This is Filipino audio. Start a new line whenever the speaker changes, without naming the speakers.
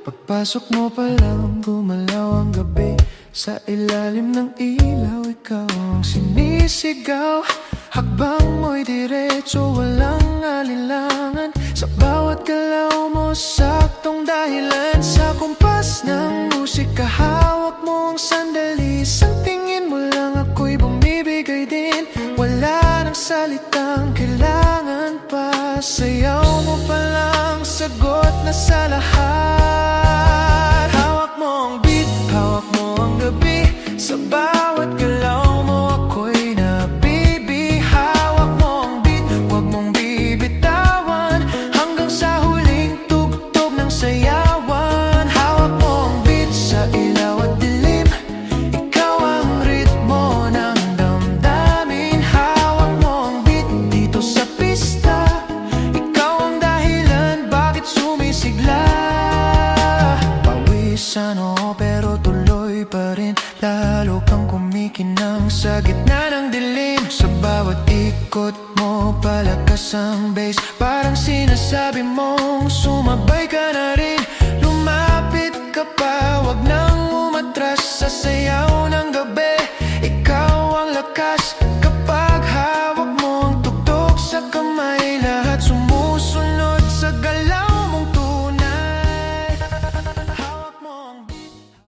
Pagpasok mo pa lang, gumalaw ang gabi. Sa ilalim ng ilaw, ikaw ang sinisigaw. Hakbang mo'y diretso, walang alinlangan. Sa bawat galaw mo, saktong dahilan. Sa kumpas ng musika, hawak mo ang sandali. Sa tingin mo lang ako'y bumibigay din. Wala nang salitang kailangan pa. Sayaw mo pa lang, sagot na sa lahat. Hawak mo ang beat, hawak mo ang gabi. Sa bawat galaw mo ako'y nabibi. Hawak mo ang beat, huwag mong bibitawan. Hanggang sa huling tugtog ng sayawan. Hawak mo ang beat sa ilaw at dilim. Ikaw ang ritmo ng damdamin. Hawak mo ang beat dito sa pista. Ikaw ang dahilan bakit sumisigla. Pawisan oo pero tuloy pa rin. Lalo kang kumikinang sa gitna ng dilim. Sa bawat ikot mo, palakas ang bass. Parang sinasabi mong sumabay ka na rin.